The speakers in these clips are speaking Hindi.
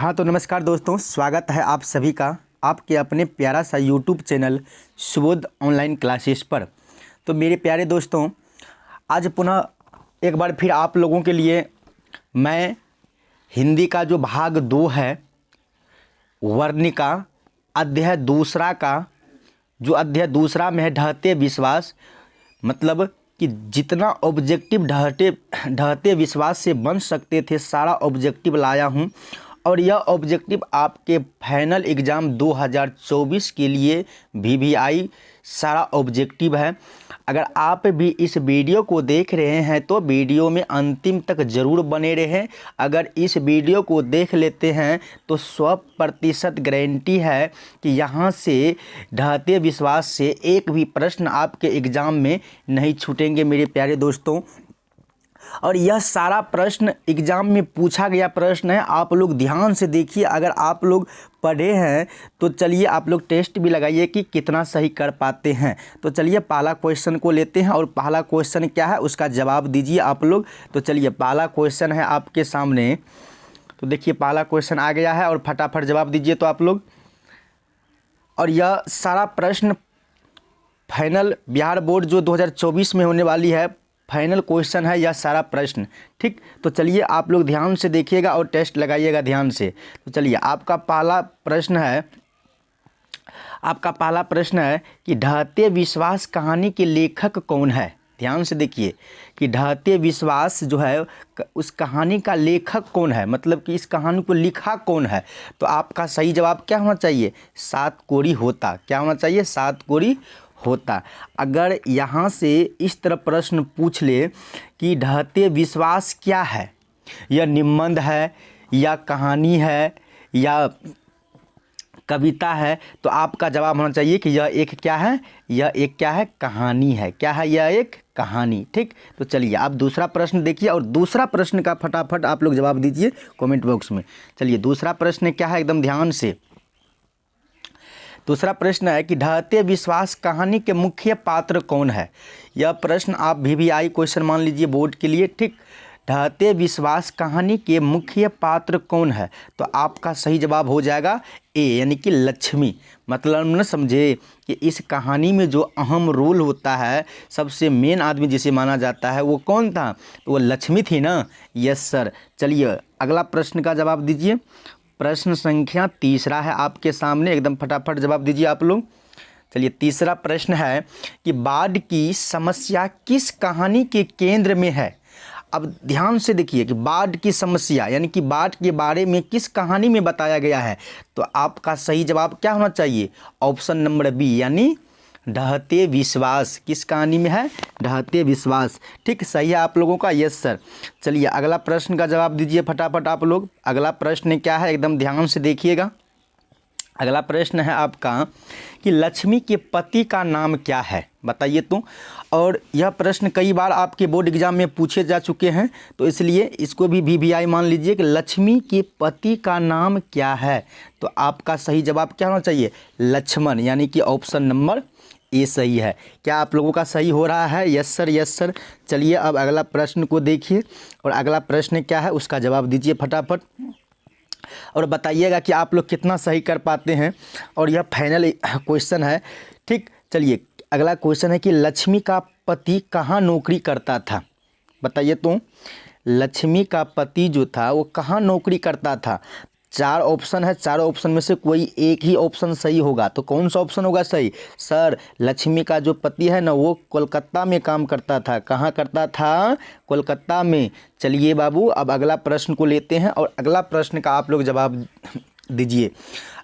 हाँ तो नमस्कार दोस्तों, स्वागत है आप सभी का आपके अपने प्यारा सा YouTube channel Subodh online classes पर। तो मेरे प्यारे दोस्तों, आज पुनः एक बार फिर आप लोगों के लिए मैं हिंदी का जो भाग 2 है वर्णिका अध्याय दूसरा का, जो अध्याय दूसरा में है ढहते विश्वास, मतलब कि जितना ऑब्जेक्टिव ढहते विश्वास से बन सकते थे सारा ऑब्जेक्टिव लाया हूँ। और यह ऑब्जेक्टिव आपके फाइनल एग्ज़ाम 2024 के लिए VVI सारा ऑब्जेक्टिव है। अगर आप भी इस वीडियो को देख रहे हैं तो वीडियो में अंतिम तक ज़रूर बने रहें। अगर इस वीडियो को देख लेते हैं तो 100% गारंटी है कि यहाँ से ढहते विश्वास से एक भी प्रश्न आपके एग्ज़ाम में नहीं छूटेंगे मेरे प्यारे दोस्तों। और यह सारा प्रश्न एग्ज़ाम में पूछा गया प्रश्न है, आप लोग ध्यान से देखिए। अगर आप लोग पढ़े हैं तो चलिए आप लोग टेस्ट भी लगाइए कि कितना सही कर पाते हैं। तो चलिए पहला क्वेश्चन को लेते हैं और पहला क्वेश्चन क्या है उसका जवाब दीजिए आप लोग। तो चलिए पहला क्वेश्चन है आपके सामने। तो देखिए पहला क्वेश्चन आ गया है और फटाफट जवाब दीजिए तो आप लोग। और यह सारा प्रश्न फाइनल बिहार बोर्ड जो 2024 में होने वाली है, फाइनल क्वेश्चन है यह सारा प्रश्न। ठीक, तो चलिए आप लोग ध्यान से देखिएगा और टेस्ट लगाइएगा ध्यान से। तो चलिए आपका पहला प्रश्न है कि ढहते विश्वास कहानी के लेखक कौन है। ध्यान से देखिए कि ढहते विश्वास जो है उस कहानी का लेखक कौन है, मतलब कि इस कहानी को लिखा कौन है। तो आपका सही जवाब क्या होना चाहिए, सात कोरी होता। क्या होना चाहिए, सात कोरी होता। अगर यहाँ से इस तरह प्रश्न पूछ ले कि ढहते विश्वास क्या है, यह निबंध है या कहानी है या कविता है, तो आपका जवाब होना चाहिए कि यह एक क्या है, यह एक क्या है, कहानी है। क्या है, यह एक कहानी। ठीक, तो चलिए आप दूसरा प्रश्न देखिए और दूसरा प्रश्न का फटाफट आप लोग जवाब दीजिए कमेंट बॉक्स में। चलिए दूसरा प्रश्न क्या है, एकदम ध्यान से। दूसरा प्रश्न है कि ढहते विश्वास कहानी के मुख्य पात्र कौन है। यह प्रश्न आप VVI क्वेश्चन मान लीजिए बोर्ड के लिए। ठीक, ढहते विश्वास कहानी के मुख्य पात्र कौन है, तो आपका सही जवाब हो जाएगा ए, यानी कि लक्ष्मी। मतलब न समझे कि इस कहानी में जो अहम रोल होता है, सबसे मेन आदमी जिसे माना जाता है वो कौन था, तो वो लक्ष्मी थी ना। Yes sir. चलिए अगला प्रश्न का जवाब दीजिए। प्रश्न संख्या तीसरा है आपके सामने, एकदम फटाफट जवाब दीजिए आप लोग। चलिए तीसरा प्रश्न है कि बाढ़ की समस्या किस कहानी के केंद्र में है। अब ध्यान से देखिए कि बाढ़ की समस्या यानी कि बाढ़ के बारे में किस कहानी में बताया गया है। तो आपका सही जवाब क्या होना चाहिए, ऑप्शन नंबर बी, यानी ढहते विश्वास। किस कहानी में है, ढहते विश्वास। ठीक, सही है आप लोगों का। Yes sir. चलिए अगला प्रश्न का जवाब दीजिए फटाफट आप लोग। अगला प्रश्न क्या है, एकदम ध्यान से देखिएगा। अगला प्रश्न है आपका कि लक्ष्मी के पति का नाम क्या है, बताइए तो। और यह प्रश्न कई बार आपके बोर्ड एग्जाम में पूछे जा चुके हैं, तो इसलिए इसको भी VVI मान लीजिए कि लक्ष्मी के पति का नाम क्या है। तो आपका सही जवाब क्या होना चाहिए, लक्ष्मण, यानी कि ऑप्शन नंबर ए सही है। क्या आप लोगों का सही हो रहा है, यस सर, यस सर। चलिए अब अगला प्रश्न को देखिए और अगला प्रश्न क्या है उसका जवाब दीजिए फटाफट और बताइएगा कि आप लोग कितना सही कर पाते हैं। और यह फाइनल क्वेश्चन है। ठीक, चलिए अगला क्वेश्चन है कि लक्ष्मी का पति कहाँ नौकरी करता था, बताइए तो। लक्ष्मी का पति जो था वो कहाँ नौकरी करता था। चार ऑप्शन है, चारों ऑप्शन में से कोई एक ही ऑप्शन सही होगा। तो कौन सा ऑप्शन होगा सही, सर लक्ष्मी का जो पति है ना वो कोलकाता में काम करता था। कहाँ करता था, कोलकाता में। चलिए बाबू अब अगला प्रश्न को लेते हैं और अगला प्रश्न का आप लोग जवाब दीजिए।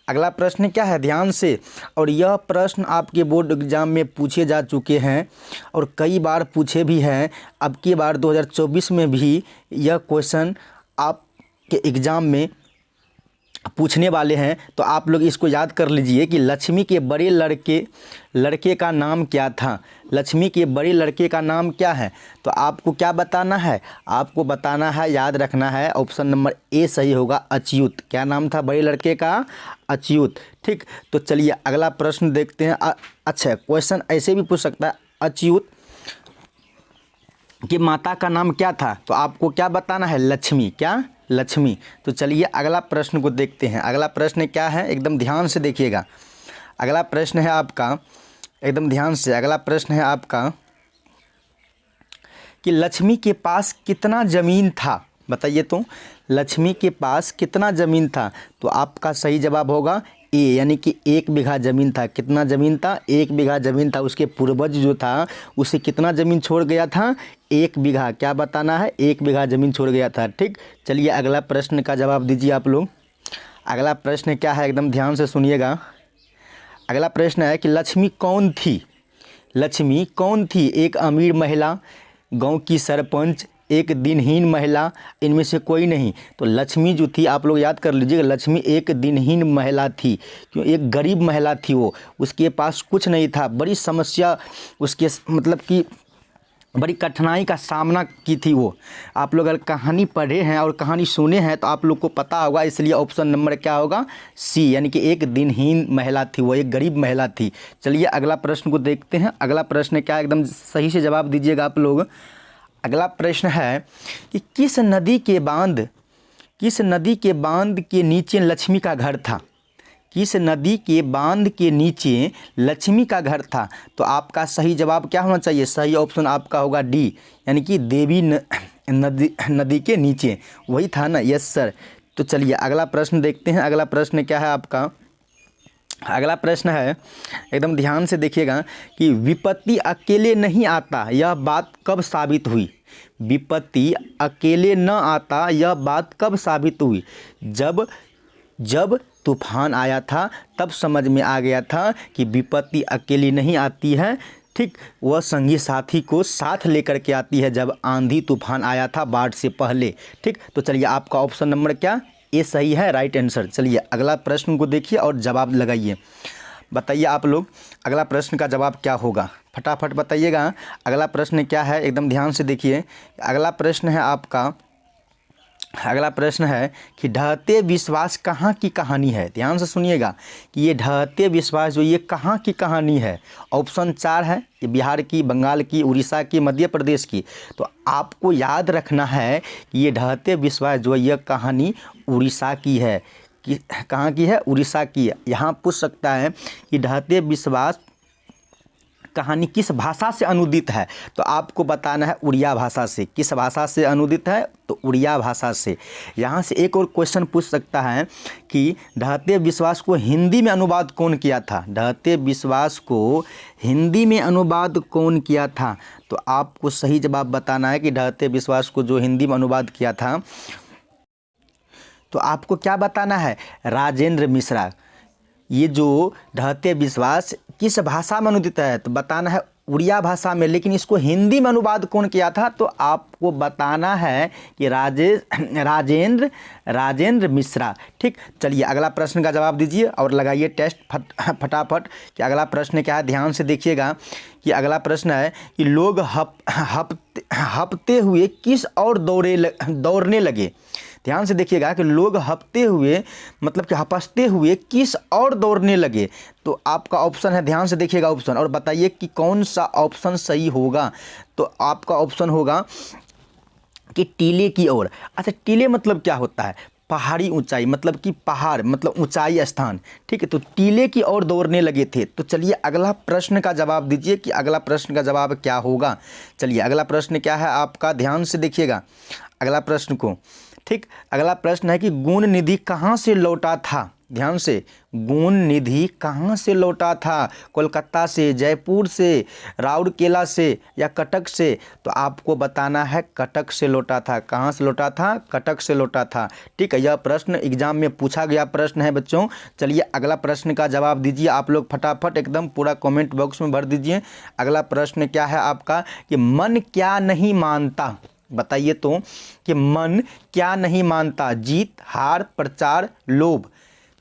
अगला प्रश्न क्या है, ध्यान से। और यह प्रश्न आपके बोर्ड एग्जाम में पूछे जा चुके हैं और कई बार पूछे भी हैं। अब की बार 2024 में भी यह क्वेश्चन आपके एग्ज़ाम में पूछने वाले हैं। तो आप लोग इसको याद कर लीजिए कि लक्ष्मी के बड़े लड़के का नाम क्या था। लक्ष्मी के बड़े लड़के का नाम क्या है, तो आपको क्या बताना है, आपको बताना है, याद रखना है, ऑप्शन नंबर ए सही होगा, अच्युत। क्या नाम था बड़े लड़के का, अच्युत। ठीक, तो चलिए अगला प्रश्न देखते हैं। अच्छा क्वेश्चन ऐसे भी पूछ सकता है, अच्युत कि माता का नाम क्या था, तो आपको क्या बताना है, लक्ष्मी। क्या, लक्ष्मी। तो चलिए अगला प्रश्न को देखते हैं। अगला प्रश्न क्या है, एकदम ध्यान से देखिएगा। अगला प्रश्न है आपका, एकदम ध्यान से, अगला प्रश्न है आपका कि लक्ष्मी के पास कितना ज़मीन था, बताइए तो, लक्ष्मी के पास कितना ज़मीन था। तो आपका सही जवाब होगा ए, यानी कि 1 बीघा ज़मीन था। कितना ज़मीन था, 1 बीघा ज़मीन था। उसके पूर्वज जो था उसे कितना ज़मीन छोड़ गया था, 1 बीघा। क्या बताना है, 1 बीघा ज़मीन छोड़ गया था। ठीक, चलिए अगला प्रश्न का जवाब दीजिए आप लोग। अगला प्रश्न क्या है, एकदम ध्यान से सुनिएगा। अगला प्रश्न है कि लक्ष्मी कौन थी, लक्ष्मी कौन थी। एक अमीर महिला, गांव की सरपंच, एक दिनहीन महिला, इनमें से कोई नहीं। तो लक्ष्मी जो थी, आप लोग याद कर लीजिएगा, लक्ष्मी एक दिनहीन महिला थी। क्यों, एक गरीब महिला थी वो, उसके पास कुछ नहीं था। बड़ी समस्या उसके मतलब कि बड़ी कठिनाई का सामना की थी वो। आप लोग अगर कहानी पढ़े हैं और कहानी सुने हैं तो आप लोग को पता होगा। इसलिए ऑप्शन नंबर क्या होगा, सी, यानी कि एक दिनहीन महिला थी वो, एक गरीब महिला थी। चलिए अगला प्रश्न को देखते हैं। अगला प्रश्न क्या है, एकदम सही से जवाब दीजिएगा आप लोग। अगला प्रश्न है कि किस नदी के बांध के नीचे लक्ष्मी का घर था। किस नदी के बांध के नीचे लक्ष्मी का घर था। तो आपका सही जवाब क्या होना चाहिए, सही ऑप्शन आपका होगा डी, यानी कि देवी नदी के नीचे, वही था ना। Yes sir. तो चलिए अगला प्रश्न देखते हैं। अगला प्रश्न क्या है आपका, अगला प्रश्न है, एकदम ध्यान से देखिएगा कि विपत्ति अकेले नहीं आता, यह बात कब साबित हुई। विपत्ति अकेले न आता, यह बात कब साबित हुई। जब तूफान आया था तब समझ में आ गया था कि विपत्ति अकेली नहीं आती है। ठीक, वह संगी साथी को साथ लेकर के आती है। जब आंधी तूफान आया था बाढ़ से पहले। ठीक, तो चलिए आपका ऑप्शन नंबर क्या, ये सही है, राइट आंसर। चलिए अगला प्रश्न को देखिए और जवाब लगाइए। बताइए आप लोग अगला प्रश्न का जवाब क्या होगा, फटाफट बताइएगा। अगला प्रश्न क्या है, एकदम ध्यान से देखिए। अगला प्रश्न है आपका, अगला प्रश्न है कि ढहते विश्वास कहाँ की कहानी है। ध्यान से सुनिएगा कि ये ढहते विश्वास जो ये कहाँ की कहानी है। ऑप्शन 4 है, ये बिहार की, बंगाल की, उड़ीसा की, मध्य प्रदेश की। तो आपको याद रखना है कि ये ढहते विश्वास जो है यह कहानी उड़ीसा की है। कि कहाँ की है, उड़ीसा की है। यहाँ पूछ सकता है कि ढहते विश्वास कहानी किस भाषा से अनुदित है। तो आपको बताना है उड़िया भाषा से। किस भाषा से अनुदित है, तो उड़िया भाषा से। यहाँ से एक और क्वेश्चन पूछ सकता है कि ढहते विश्वास को हिंदी में अनुवाद कौन किया था। ढहते विश्वास को हिंदी में अनुवाद कौन किया था। तो आपको सही जवाब बताना है कि ढहते विश्वास को जो हिंदी में अनुवाद किया था, तो आपको क्या बताना है, राजेंद्र मिश्रा। ये जो ढहते विश्वास किस भाषा में अनुदित है, तो बताना है उड़िया भाषा में। लेकिन इसको हिंदी में अनुवाद कौन किया था, तो आपको बताना है कि राजेंद्र मिश्रा। ठीक, चलिए अगला प्रश्न का जवाब दीजिए और लगाइए टेस्ट फटाफट कि अगला प्रश्न क्या है। ध्यान से देखिएगा कि अगला प्रश्न है कि लोग हपते हुए किस और दौड़ने लगे। ध्यान से देखिएगा कि लोग हपते हुए मतलब कि हपसते हुए किस और दौड़ने लगे। तो आपका ऑप्शन है, ध्यान से देखिएगा ऑप्शन और बताइए कि कौन सा ऑप्शन सही होगा। तो आपका ऑप्शन होगा कि टीले की ओर। अच्छा, टीले मतलब क्या होता है, पहाड़ी ऊंचाई, मतलब कि पहाड़ मतलब ऊंचाई स्थान। ठीक है, तो टीले की ओर दौड़ने लगे थे। तो चलिए अगला प्रश्न का जवाब दीजिए कि अगला प्रश्न का जवाब क्या होगा। चलिए अगला प्रश्न क्या है आपका, ध्यान से देखिएगा अगला प्रश्न को। ठीक, अगला प्रश्न है कि गुण निधि कहाँ से लौटा था। ध्यान से, गुण निधि कहाँ से लौटा था, कोलकाता से, जयपुर से, राउरकेला से या कटक से। तो आपको बताना है कटक से लौटा था। कहाँ से लौटा था, कटक से लौटा था। ठीक है, यह प्रश्न एग्जाम में पूछा गया प्रश्न है बच्चों। चलिए अगला प्रश्न का जवाब दीजिए आप लोग फटाफट, एकदम पूरा कमेंट बॉक्स में भर दीजिए। अगला प्रश्न क्या है आपका कि मन क्या नहीं मानता। बताइए तो कि मन क्या नहीं मानता, जीत, हार, प्रचार, लोभ।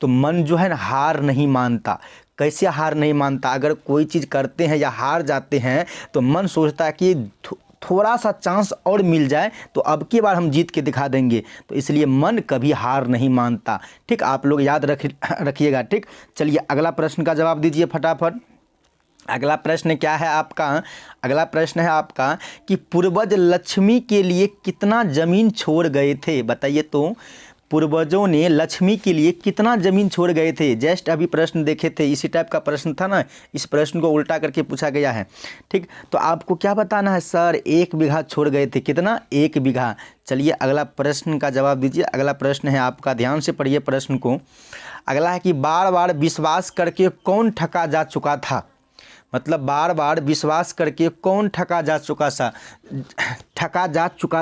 तो मन जो है ना हार नहीं मानता। कैसे हार नहीं मानता, अगर कोई चीज़ करते हैं या हार जाते हैं तो मन सोचता है कि थोड़ा सा चांस और मिल जाए तो अब की बार हम जीत के दिखा देंगे। तो इसलिए मन कभी हार नहीं मानता। ठीक, आप लोग याद रखिएगा। ठीक, चलिए अगला प्रश्न का जवाब दीजिए फटाफट। अगला प्रश्न क्या है आपका? अगला प्रश्न है आपका कि पूर्वज लक्ष्मी के लिए कितना ज़मीन छोड़ गए थे? बताइए तो, पूर्वजों ने लक्ष्मी के लिए कितना ज़मीन छोड़ गए थे? जस्ट अभी प्रश्न देखे थे, इसी टाइप का प्रश्न था ना, इस प्रश्न को उल्टा करके पूछा गया है। ठीक, तो आपको क्या बताना है? सर 1 बीघा छोड़ गए थे। कितना? 1 बीघा। चलिए अगला प्रश्न का जवाब दीजिए। अगला प्रश्न है आपका, ध्यान से पढ़िए प्रश्न को। अगला है कि बार बार विश्वास करके कौन ठगा जा चुका था? मतलब बार बार विश्वास करके कौन ठगा जा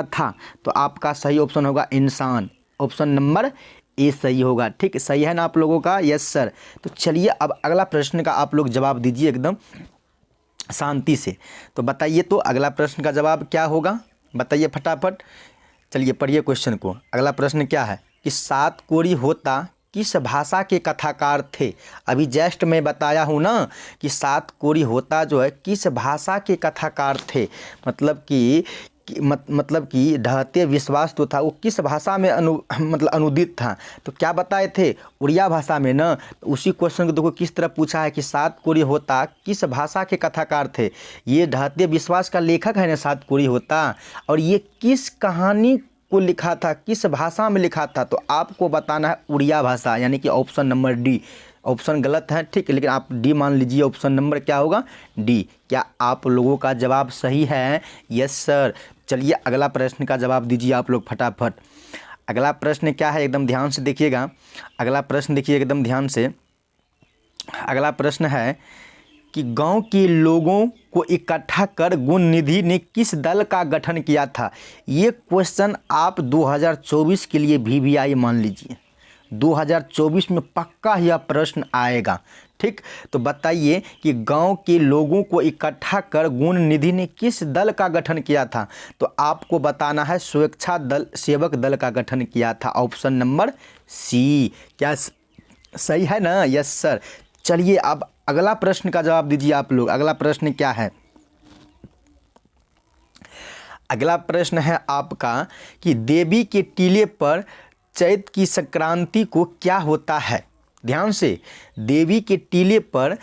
था? तो आपका सही ऑप्शन होगा इंसान। ऑप्शन नंबर ए सही होगा। ठीक, सही है ना आप लोगों का? Yes sir. तो चलिए अब अगला प्रश्न का आप लोग जवाब दीजिए एकदम शांति से। तो बताइए तो अगला प्रश्न का जवाब क्या होगा? बताइए फटाफट। चलिए पढ़िए क्वेश्चन को। अगला प्रश्न क्या है कि 7 कोड़ी होता किस भाषा के कथाकार थे? अभी जस्ट मैं बताया हूँ ना कि 7 कोड़ी होता जो है किस भाषा के कथाकार थे। मतलब कि ढहते विश्वास तो था वो किस भाषा में अनुदित था। तो क्या बताए थे? उड़िया भाषा में ना। तो उसी क्वेश्चन को देखो किस तरह पूछा है कि 7 कोड़ी होता किस भाषा के कथाकार थे। ये ढहते विश्वास का लेखक है ना 7 कोड़ी होता, और ये किस कहानी को लिखा था, किस भाषा में लिखा था? तो आपको बताना है उड़िया भाषा, यानी कि ऑप्शन नंबर डी। ऑप्शन गलत है, ठीक है, लेकिन आप डी मान लीजिए। ऑप्शन नंबर क्या होगा? डी। क्या आप लोगों का जवाब सही है? Yes sir. चलिए अगला प्रश्न का जवाब दीजिए आप लोग फटाफट। अगला प्रश्न क्या है, एकदम ध्यान से देखिएगा। अगला प्रश्न देखिए एकदम ध्यान से। अगला प्रश्न है कि गांव के लोगों को इकट्ठा कर गुण निधि ने किस दल का गठन किया था? ये क्वेश्चन आप 2024 के लिए VVI मान लीजिए। 2024 में पक्का यह प्रश्न आएगा। ठीक, तो बताइए कि गांव के लोगों को इकट्ठा कर गुण निधि ने किस दल का गठन किया था? तो आपको बताना है स्वेच्छा दल सेवक दल का गठन किया था। Option number C. क्या सही है ना? Yes sir. चलिए अब अगला प्रश्न का जवाब दीजिए आप लोग। अगला प्रश्न क्या है? अगला प्रश्न है आपका कि देवी के टीले पर चैत की संक्रांति को क्या होता है? ध्यान से, देवी के टीले पर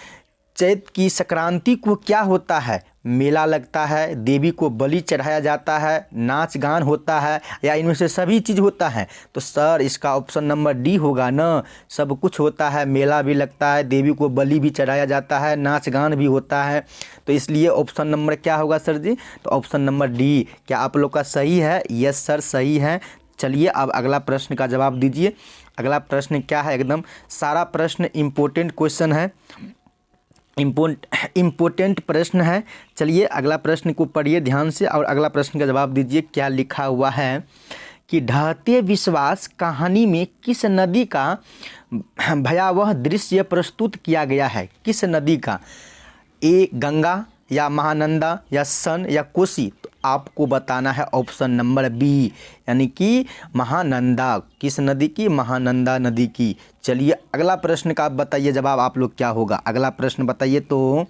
चैत की संक्रांति को क्या होता है? मेला लगता है, देवी को बलि चढ़ाया जाता है, नाच गान होता है, या इनमें से सभी चीज़ होता है? तो सर इसका ऑप्शन नंबर डी होगा ना। सब कुछ होता है, मेला भी लगता है, देवी को बलि भी चढ़ाया जाता है, नाच गान भी होता है। तो इसलिए ऑप्शन नंबर क्या होगा सर जी? तो ऑप्शन नंबर डी। क्या आप लोग का सही है? यस सर सही है। चलिए अब अगला प्रश्न का जवाब दीजिए। अगला प्रश्न क्या है? एकदम सारा प्रश्न इम्पोर्टेंट क्वेश्चन है, इम्पोर्टेंट प्रश्न है। चलिए अगला प्रश्न को पढ़िए ध्यान से और अगला प्रश्न का जवाब दीजिए। क्या लिखा हुआ है कि ढहते विश्वास कहानी में किस नदी का भयावह दृश्य प्रस्तुत किया गया है? किस नदी का? ए गंगा, या महानंदा, या सन, या कोसी? तो आपको बताना है ऑप्शन नंबर बी, यानी कि महानंदा। किस नदी की? महानंदा नदी की। चलिए अगला प्रश्न का आप बताइए जवाब आप लोग क्या होगा? अगला प्रश्न बताइए तो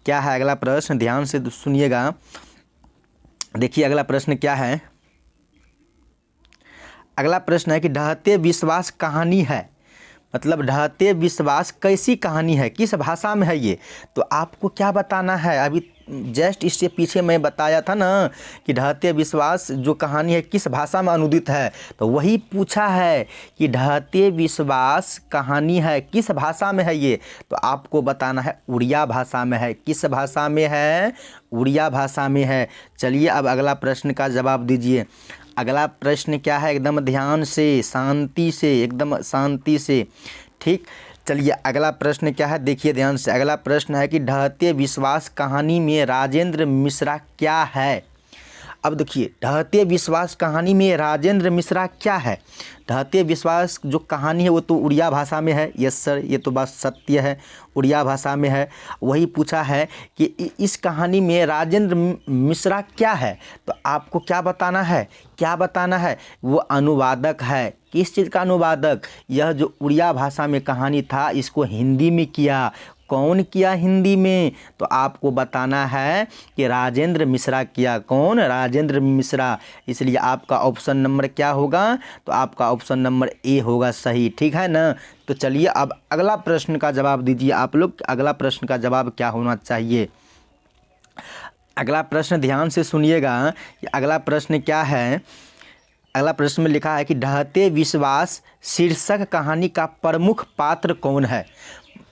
क्या है अगला प्रश्न? ध्यान से सुनिएगा। देखिए अगला प्रश्न क्या है। अगला प्रश्न है कि ढहते विश्वास कहानी है, मतलब ढहते विश्वास कैसी कहानी है, किस भाषा में है ये? तो आपको क्या बताना है? अभी जस्ट इससे पीछे मैं बताया था ना कि ढहते विश्वास जो कहानी है किस भाषा में अनुदित है। तो वही पूछा है कि ढहते विश्वास कहानी है किस भाषा में है ये? तो आपको बताना है उड़िया भाषा में है। किस भाषा में है? उड़िया भाषा में है। चलिए अब अगला प्रश्न का जवाब दीजिए। अगला प्रश्न क्या है? एकदम ध्यान से, शांति से, एकदम शांति से। ठीक, चलिए अगला प्रश्न क्या है? देखिए ध्यान से। अगला प्रश्न है कि ढहते विश्वास कहानी में राजेंद्र मिश्रा क्या है? अब देखिए ढहते विश्वास कहानी में राजेंद्र मिश्रा क्या है? ढहते विश्वास जो कहानी है वो तो उड़िया भाषा में है। यस सर, ये तो बात सत्य है, उड़िया भाषा में है। वही पूछा है कि इस कहानी में राजेंद्र मिश्रा क्या है? तो आपको क्या बताना है? क्या बताना है? वो अनुवादक है। किस चीज़ का अनुवादक? यह जो उड़िया भाषा में कहानी था इसको हिंदी में किया। कौन किया हिंदी में? तो आपको बताना है कि राजेंद्र मिश्रा किया। कौन? राजेंद्र मिश्रा। इसलिए आपका ऑप्शन नंबर क्या होगा? तो आपका ऑप्शन नंबर ए होगा सही। ठीक है ना? तो चलिए अब अगला प्रश्न का जवाब दीजिए आप लोग। अगला प्रश्न का जवाब क्या होना चाहिए? अगला प्रश्न ध्यान से सुनिएगा कि अगला प्रश्न क्या है। अगला प्रश्न में लिखा है कि ढहते विश्वास शीर्षक कहानी का प्रमुख पात्र कौन है?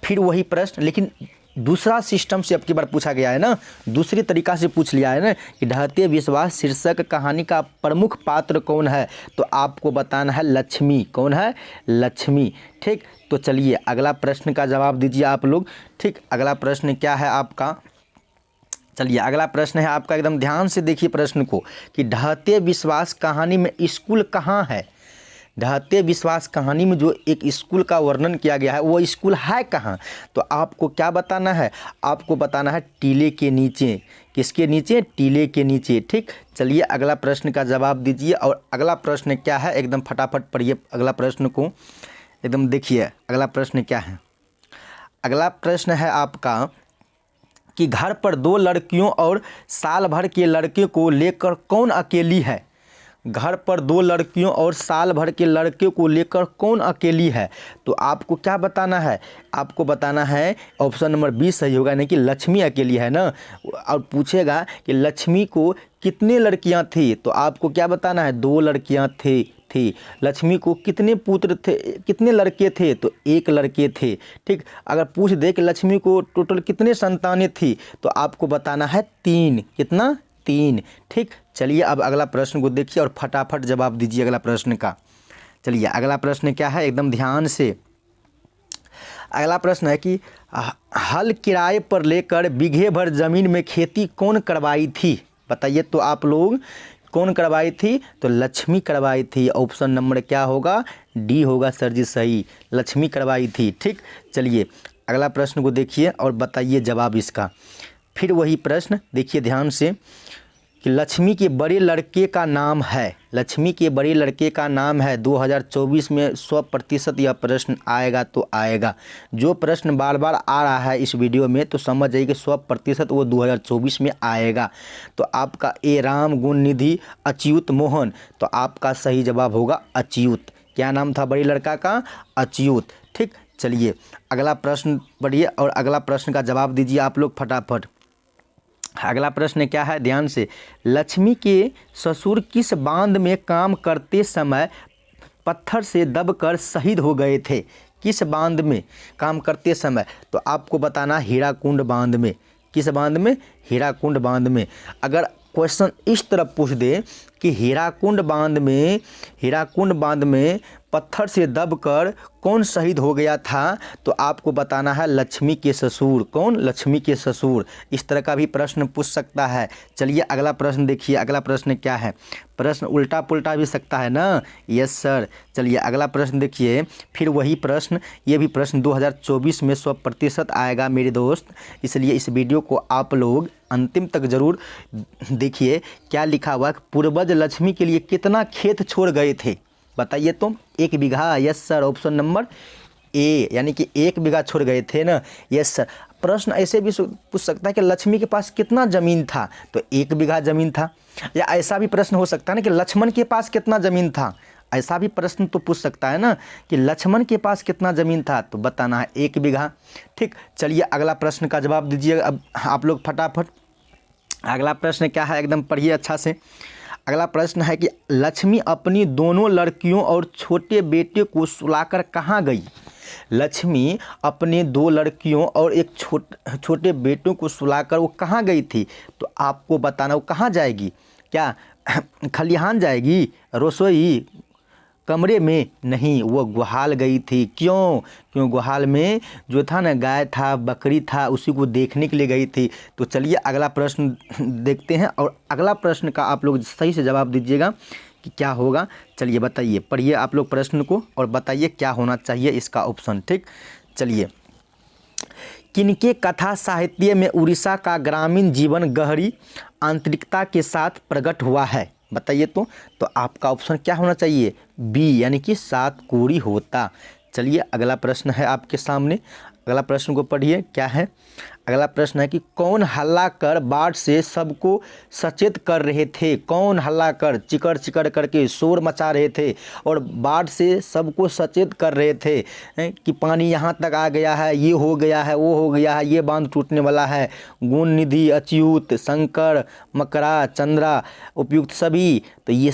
फिर वही प्रश्न, लेकिन दूसरा सिस्टम से अब की बार पूछा गया है ना, दूसरी तरीका से पूछ लिया है ना कि ढहते विश्वास शीर्षक कहानी का प्रमुख पात्र कौन है? तो आपको बताना है लक्ष्मी। कौन है? लक्ष्मी। ठीक, तो चलिए अगला प्रश्न का जवाब दीजिए आप लोग। ठीक, अगला प्रश्न क्या है आपका? चलिए अगला प्रश्न है आपका, एकदम ध्यान से देखिए प्रश्न को, कि ढहते विश्वास कहानी में स्कूल कहाँ है? ढहते विश्वास कहानी में जो एक स्कूल का वर्णन किया गया है वो स्कूल है कहाँ? तो आपको क्या बताना है? आपको बताना है टीले के नीचे। किसके नीचे? टीले के नीचे। ठीक, चलिए अगला प्रश्न का जवाब दीजिए। और अगला प्रश्न क्या है, एकदम फटाफट पढ़िए अगला प्रश्न को, एकदम देखिए अगला प्रश्न क्या है। अगला प्रश्न है आपका कि घर पर 2 लड़कियों और साल भर के लड़के को लेकर कौन अकेली है? घर पर 2 लड़कियों और साल भर के लड़के को लेकर कौन अकेली है? तो आपको क्या बताना है? आपको बताना है ऑप्शन नंबर बी सही होगा, यानी कि लक्ष्मी अकेली है ना। और पूछेगा कि लक्ष्मी को कितने लड़कियां थी? तो आपको क्या बताना है? 2 लड़कियां थी। लक्ष्मी को कितने पुत्र थे, कितने लड़के थे? तो 1 लड़के थे। ठीक, अगर पूछ दे कि लक्ष्मी को टोटल कितने संतानें थी, तो आपको बताना है 3। कितना? 3। ठीक, चलिए अब अगला प्रश्न को देखिए और फटाफट जवाब दीजिए अगला प्रश्न का। चलिए अगला प्रश्न क्या है, एकदम ध्यान से। अगला प्रश्न है कि हल किराए पर लेकर बीघे भर जमीन में खेती कौन करवाई थी? बताइए तो आप लोग, कौन करवाई थी? तो लक्ष्मी करवाई थी। ऑप्शन नंबर क्या होगा? डी होगा सर जी सही, लक्ष्मी करवाई थी। ठीक, चलिए अगला प्रश्न को देखिए और बताइए जवाब इसका। फिर वही प्रश्न देखिए ध्यान से कि लक्ष्मी के बड़े लड़के का नाम है। लक्ष्मी के बड़े लड़के का नाम है। 2024 में 100% यह प्रश्न आएगा तो आएगा। जो प्रश्न बार बार आ रहा है इस वीडियो में तो समझ जाइए कि 100% वो 2024 में आएगा। तो आपका ए राम गुण निधि अच्युत मोहन, तो आपका सही जवाब होगा अच्युत। क्या नाम था बड़े लड़का का? अच्युत। ठीक, चलिए अगला प्रश्न पढ़िए और अगला प्रश्न का जवाब दीजिए आप लोग फटाफट। अगला प्रश्न क्या है, ध्यान से। लक्ष्मी के ससुर किस बांध में काम करते समय पत्थर से दबकर शहीद हो गए थे? किस बांध में काम करते समय? तो आपको बताना हीराकुंड बांध में। किस बांध में? हीराकुंड बांध में। अगर क्वेश्चन इस तरफ पूछ दे कि हीराकुंड बांध में पत्थर से दबकर कौन शहीद हो गया था, तो आपको बताना है लक्ष्मी के ससुर। कौन? लक्ष्मी के ससुर। इस तरह का भी प्रश्न पूछ सकता है। चलिए अगला प्रश्न देखिए। अगला प्रश्न क्या है? प्रश्न उल्टा पुल्टा भी सकता है ना। Yes sir. चलिए अगला प्रश्न देखिए। फिर वही प्रश्न, ये भी प्रश्न 2024 में 100% आएगा मेरे दोस्त, इसलिए इस वीडियो को आप लोग अंतिम तक जरूर देखिए। क्या लिखा हुआ? पूर्वज लक्ष्मी के लिए कितना खेत छोड़ गए थे? बताइए तो। 1 बीघा। Yes sir, option number A, यानी कि 1 बीघा छोड़ गए थे ना। Yes sir. प्रश्न ऐसे भी पूछ सकता है कि लक्ष्मी के पास कितना ज़मीन था? तो 1 बीघा ज़मीन था। या ऐसा भी प्रश्न हो सकता है ना कि लक्ष्मण के पास कितना ज़मीन था? ऐसा भी प्रश्न तो पूछ सकता है ना कि लक्ष्मण के पास कितना ज़मीन था, तो बताना है 1 बीघा। ठीक, चलिए अगला प्रश्न का जवाब दीजिए अब आप लोग फटाफट। अगला प्रश्न क्या है, एकदम पढ़िए अच्छा से। अगला प्रश्न है कि लक्ष्मी अपनी दोनों लड़कियों और छोटे बेटे को सुलाकर कहाँ गई? लक्ष्मी अपने 2 लड़कियों और एक छोटे बेटों को सुलाकर वो कहाँ गई थी? तो आपको बताना वो कहाँ जाएगी। क्या खलिहान जाएगी? रसोई? कमरे में? नहीं, वो गुहाल गई थी। क्यों गुहाल में जो था ना गाय था, बकरी था, उसी को देखने के लिए गई थी। तो चलिए अगला प्रश्न देखते हैं और अगला प्रश्न का आप लोग सही से जवाब दीजिएगा कि क्या होगा। चलिए बताइए, पढ़िए आप लोग प्रश्न को और बताइए क्या होना चाहिए इसका ऑप्शन। ठीक, चलिए। किनके कथा साहित्य में उड़ीसा का ग्रामीण जीवन गहरी आंतरिकता के साथ प्रकट हुआ है? बताइए तो आपका ऑप्शन क्या होना चाहिए? बी, यानी कि 7 कोड़ी होता। चलिए अगला प्रश्न है आपके सामने। अगला प्रश्न को पढ़िए, क्या है। अगला प्रश्न है कि कौन हल्ला कर बाढ़ से सबको सचेत कर रहे थे। कौन हल्ला कर चिकड़ चिकड़ करके शोर मचा रहे थे और बाढ़ से सबको सचेत कर रहे थे कि पानी यहाँ तक आ गया है, ये हो गया है, वो हो गया है, ये बांध टूटने वाला है। गुण निधि, अच्युत, शंकर, मकरा, चंद्रा, उपयुक्त सभी। तो ये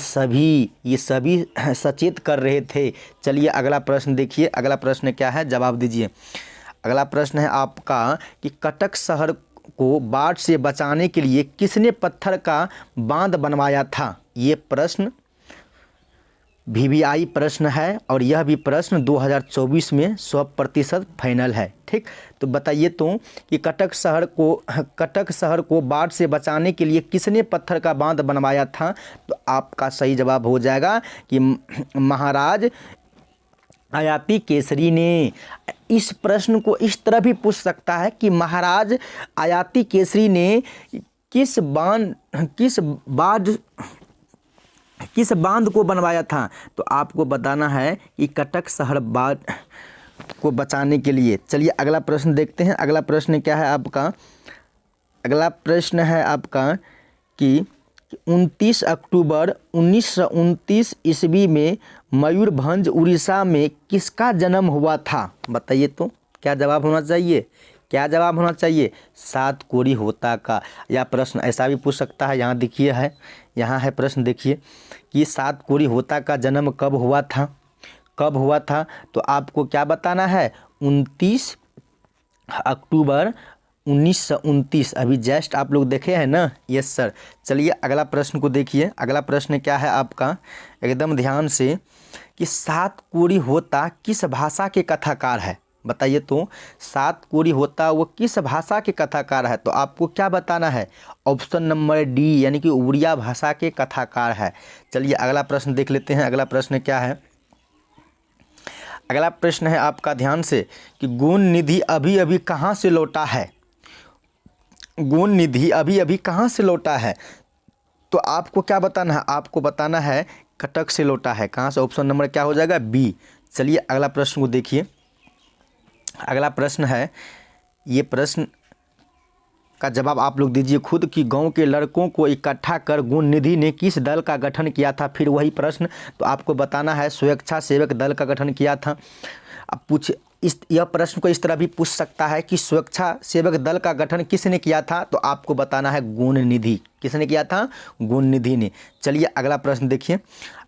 सभी सचेत कर रहे थे। चलिए अगला प्रश्न देखिए। अगला प्रश्न क्या है, जवाब दीजिए। अगला प्रश्न है आपका कि कटक शहर को बाढ़ से बचाने के लिए किसने पत्थर का बांध बनवाया था। ये प्रश्न VVI प्रश्न है और यह भी प्रश्न 2024 में 100% फाइनल है। ठीक, तो बताइए तो कि कटक शहर को बाढ़ से बचाने के लिए किसने पत्थर का बांध बनवाया था। तो आपका सही जवाब हो जाएगा कि महाराज आयाती केसरी ने। इस प्रश्न को इस तरह भी पूछ सकता है कि महाराज आयाती केसरी ने किस बांध को बनवाया था। तो आपको बताना है कि कटक शहर बाढ़ को बचाने के लिए। चलिए अगला प्रश्न देखते हैं। अगला प्रश्न क्या है आपका। अगला प्रश्न है आपका कि 29 अक्टूबर 1929 ईस्वी में मयूरभंज उड़ीसा में किसका जन्म हुआ था। बताइए तो क्या जवाब होना चाहिए, क्या जवाब होना चाहिए। सात कोरी होता का। या प्रश्न ऐसा भी पूछ सकता है, यहाँ देखिए है, यहाँ है प्रश्न देखिए कि सात कोरी होता का जन्म कब हुआ था, कब हुआ था। तो आपको क्या बताना है, 29 अक्टूबर 1929। अभी जस्ट आप लोग देखे हैं ना। Yes sir. चलिए अगला प्रश्न को देखिए। अगला प्रश्न क्या है आपका, एकदम ध्यान से, कि सात कोरी होता किस भाषा के कथाकार है। बताइए तो सात कोरी होता वो किस भाषा के कथाकार है। तो आपको क्या बताना है, ऑप्शन नंबर डी यानी कि उड़िया भाषा के कथाकार है। चलिए अगला प्रश्न देख लेते हैं। अगला प्रश्न क्या है। अगला प्रश्न है आपका ध्यान से कि गुण निधि अभी अभी कहाँ से लौटा है। गुण निधि अभी अभी कहाँ से लौटा है। तो आपको क्या बताना है, आपको बताना है कटक से लौटा है। कहाँ से, ऑप्शन नंबर क्या हो जाएगा, बी। चलिए अगला प्रश्न को देखिए। अगला प्रश्न है, ये प्रश्न का जवाब आप लोग दीजिए खुद कि गांव के लड़कों को इकट्ठा कर गुण निधि ने किस दल का गठन किया था। फिर वही प्रश्न, तो आपको बताना है स्वेच्छा सेवक दल का गठन किया था। अब यह प्रश्न को इस तरह भी पूछ सकता है कि स्वेच्छा सेवक दल का गठन किसने किया था। तो आपको बताना है गुण निधि। किसने किया था, गुण निधि ने। चलिए अगला प्रश्न देखिए।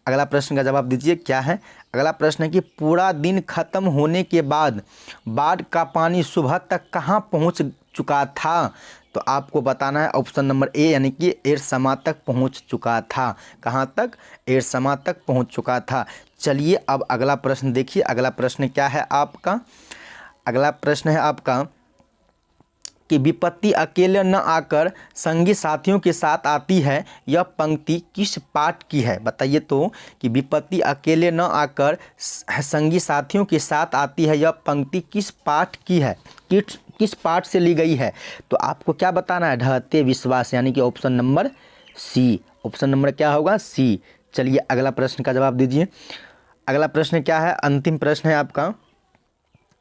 अगला प्रश्न का जवाब दीजिए, क्या है। अगला प्रश्न है कि पूरा दिन खत्म होने के बाद बाढ़ का पानी सुबह तक कहाँ पहुँच चुका था। तो आपको बताना है ऑप्शन नंबर ए यानी कि एरसमा तक पहुंच चुका था। कहां तक, एरसमा तक पहुंच चुका था। चलिए अब अगला प्रश्न देखिए। अगला प्रश्न क्या है आपका। अगला प्रश्न है आपका कि विपत्ति अकेले न आकर संगी साथियों के साथ आती है, यह पंक्ति किस पाठ की है। बताइए तो कि विपत्ति अकेले न आकर संगी साथियों के साथ आती है, यह पंक्ति किस पाठ की है, किस पाठ से ली गई है। तो आपको क्या बताना है, ढहते विश्वास यानी कि option number C. Option number क्या होगा, सी। चलिए अगला प्रश्न का जवाब दीजिए। अगला प्रश्न क्या है, अंतिम प्रश्न है आपका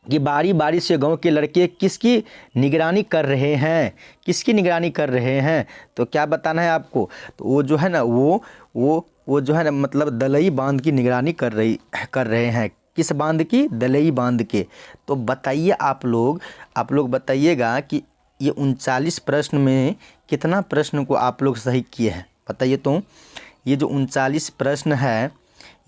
कि बारी बारी से गांव के लड़के किसकी निगरानी कर रहे हैं, किसकी निगरानी कर रहे हैं। तो क्या बताना है आपको, तो वो जो है ना वो जो है ना मतलब दलई बांध की निगरानी कर रहे हैं। किस बांध की, दलई बांध के। तो बताइए आप लोग बताइएगा कि ये 39 प्रश्न में कितना प्रश्न को आप लोग सही किए हैं। बताइए तो ये जो 39 प्रश्न है,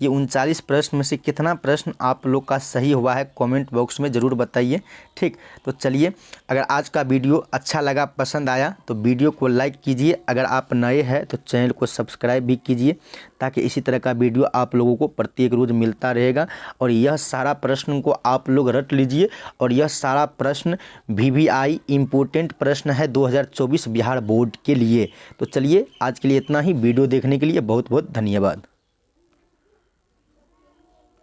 ये 39 प्रश्न में से कितना प्रश्न आप लोग का सही हुआ है, कमेंट बॉक्स में ज़रूर बताइए। ठीक, तो चलिए अगर आज का वीडियो अच्छा लगा, पसंद आया तो वीडियो को लाइक कीजिए। अगर आप नए हैं तो चैनल को सब्सक्राइब भी कीजिए ताकि इसी तरह का वीडियो आप लोगों को प्रत्येक रोज़ मिलता रहेगा। और यह सारा प्रश्न को आप लोग रट लीजिए। और यह सारा प्रश्न VVI इम्पोर्टेंट प्रश्न है 2024 बिहार बोर्ड के लिए। तो चलिए आज के लिए इतना ही। वीडियो देखने के लिए बहुत बहुत धन्यवाद।